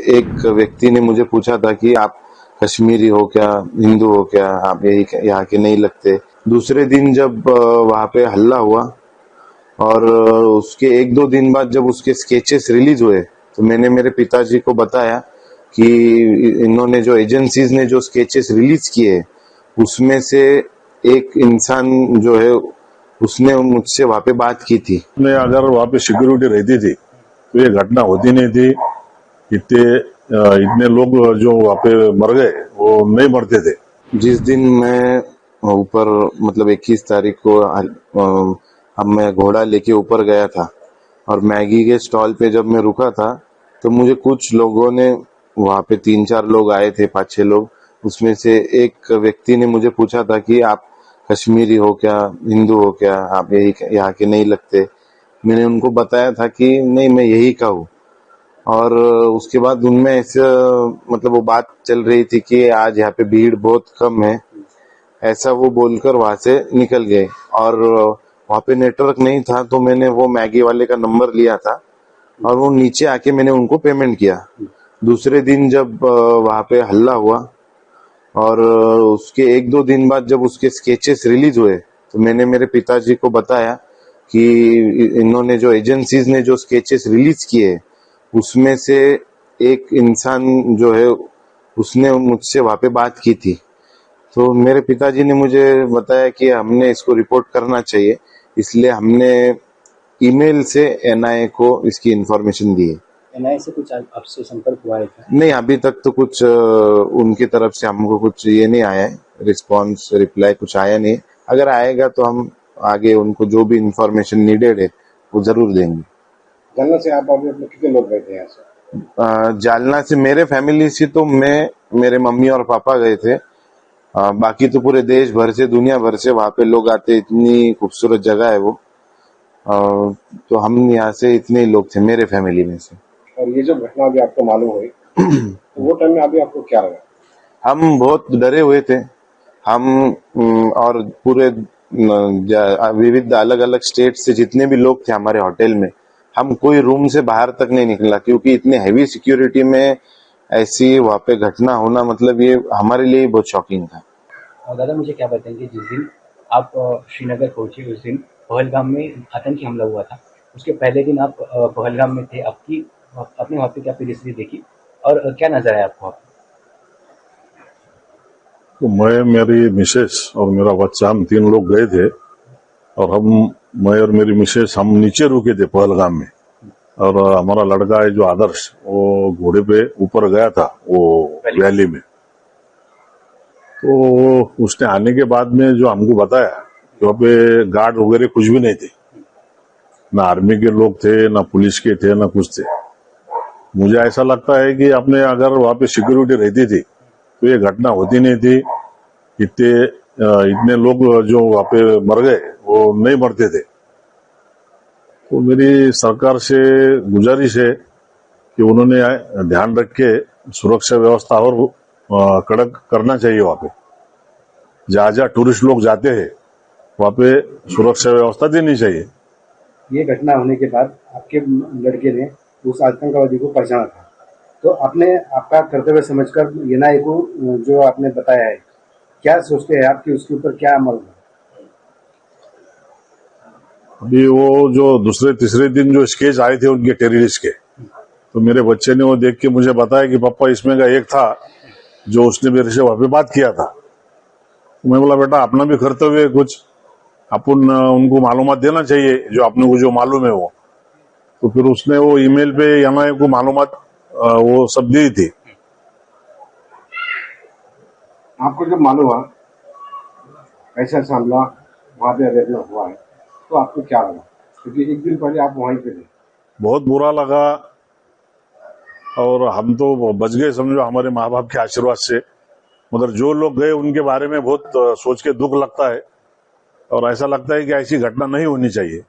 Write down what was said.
एक व्यक्ति ने मुझे पूछा था कि आप कश्मीरी हो क्या, हिंदू हो क्या, आप यही यहाँ के नहीं लगते। दूसरे दिन जब वहाँ पे हल्ला हुआ और उसके 1-2 दिन बाद जब उसके स्केचेस रिलीज हुए तो मैंने मेरे पिताजी को बताया कि इन्होंने जो एजेंसीज ने जो स्केचेस रिलीज किए उसमें से एक इंसान जो है उसने मुझसे वहाँ पे बात की थी। अगर वहाँ पे सिक्योरिटी रहती थी तो ये घटना होती नहीं थी। इतने लोग जो वहाँ पे मर गए वो नहीं मरते थे। जिस दिन मैं ऊपर मतलब 21 तारीख को अब मैं घोड़ा लेके ऊपर गया था और मैगी के स्टॉल पे जब मैं रुका था तो मुझे कुछ लोगों ने, वहाँ पे 3-4 लोग आए थे, 5-6 लोग, उसमें से एक व्यक्ति ने मुझे पूछा था कि आप कश्मीरी हो क्या, हिंदू हो क्या, आप यही यहाँ के नहीं लगते। मैंने उनको बताया था कि नहीं, मैं यही का हूँ। और उसके बाद उनमें ऐसे मतलब वो बात चल रही थी कि आज यहाँ पे भीड़ बहुत कम है, ऐसा वो बोलकर वहां से निकल गए। और वहां पे नेटवर्क नहीं था तो मैंने वो मैगी वाले का नंबर लिया था और वो नीचे आके मैंने उनको पेमेंट किया। दूसरे दिन जब वहां पे हल्ला हुआ और उसके 1-2 दिन बाद जब उसके स्केचेस रिलीज हुए तो मैंने मेरे पिताजी को बताया कि इन्होंने जो एजेंसीज ने जो स्केचेस रिलीज किए उसमें से एक इंसान जो है उसने मुझसे वहां पे बात की थी। तो मेरे पिताजी ने मुझे बताया कि हमने इसको रिपोर्ट करना चाहिए, इसलिए हमने ईमेल से एनआईए को इसकी इंफॉर्मेशन दी है। एनआईए से कुछ आपसे संपर्क हुआ है क्या? नहीं, अभी तक तो कुछ उनकी तरफ से हमको कुछ ये नहीं आया है, रिस्पांस रिप्लाई कुछ आया नहीं है। अगर आएगा तो हम आगे उनको जो भी इंफॉर्मेशन नीडेड है वो जरूर देंगे। जालना से आप अभी अपने कितने लोग गए थे यहाँ से? जालना से मेरे फैमिली से तो मैं, मेरे मम्मी और पापा गए थे। बाकी तो पूरे देश भर से, दुनिया भर से वहां पे लोग आते, इतनी खूबसूरत जगह है वो। तो हम यहाँ से इतने ही लोग थे मेरे फैमिली में से। और ये जो घटना अभी आपको मालूम हुई तो वो टाइम में अभी आपको क्या लगा? हम बहुत डरे हुए थे। हम और पूरे विविध अलग अलग स्टेट से जितने भी लोग थे हमारे होटल में, हम कोई रूम से बाहर तक नहीं निकला क्योंकि इतने हैवी सिक्योरिटी में ऐसी वहाँ पे घटना होना मतलब ये हमारे लिए बहुत शॉकिंग था। दादा मुझे क्या बताएंगे, जिस दिन आप श्रीनगर पहुंचे उस दिन पहलगाम में आतंकी हमला हुआ था, उसके पहले दिन आप पहलगाम में थे, आपने वहाँ पे क्या परिस्थिति देखी और क्या नजर आया आपको? तो मैं, मेरी मिसेस और मेरा बच्चा, हम 3 लोग गए थे और मैं और मेरी मिसेस हम नीचे रुके थे पहलगाम में। और हमारा लड़का है जो आदर्श, वो घोड़े पे ऊपर गया था वो वैली में। तो उसने आने के बाद में जो हमको बताया कि वहाँ पे गार्ड वगैरह कुछ भी नहीं थे, ना आर्मी के लोग थे, ना पुलिस के थे, ना कुछ थे। मुझे ऐसा लगता है कि अपने अगर वहाँ पे सिक्योरिटी रहती थी तो ये घटना होती नहीं थी। इतने लोग जो वहाँ पे मर गए वो नहीं मरते थे। तो मेरी सरकार से गुजारिश है कि उन्होंने ध्यान रख के सुरक्षा व्यवस्था और कड़क करना चाहिए। वहाँ पे जहाँ जहाँ टूरिस्ट लोग जाते हैं वहाँ पे सुरक्षा व्यवस्था देनी चाहिए। ये घटना होने के बाद आपके लड़के ने उस आतंकवादी को पहचाना था, तो आपने आपका कर्तव्य समझकर एनआईए को जो आपने बताया है, क्या सोचते हैं आप कि उसके ऊपर क्या अमल है? अभी वो जो दूसरे तीसरे दिन जो स्केच आए थे उनके टेररिस्ट के, तो मेरे बच्चे ने वो देख के मुझे बताया कि पापा इसमें का एक था जो उसने मेरे से वहां पे बात किया था। तो मैं बोला बेटा अपना भी कर्तव्य है, कुछ अपन उनको मालूमात देना चाहिए जो अपने को जो मालूम है वो। तो फिर उसने वो ईमेल पे एनआईए को मालूमात वो सब दी थी। आपको जब मालूम हुआ ऐसा हमला वहाँ पे अरेंजमेंट हुआ है तो आपको क्या लगा, क्योंकि एक दिन पहले आप वहीं पे थे? बहुत बुरा लगा और हम तो बच गए समझो हमारे माँ बाप के आशीर्वाद से। मगर जो लोग गए उनके बारे में बहुत सोच के दुख लगता है और ऐसा लगता है कि ऐसी घटना नहीं होनी चाहिए।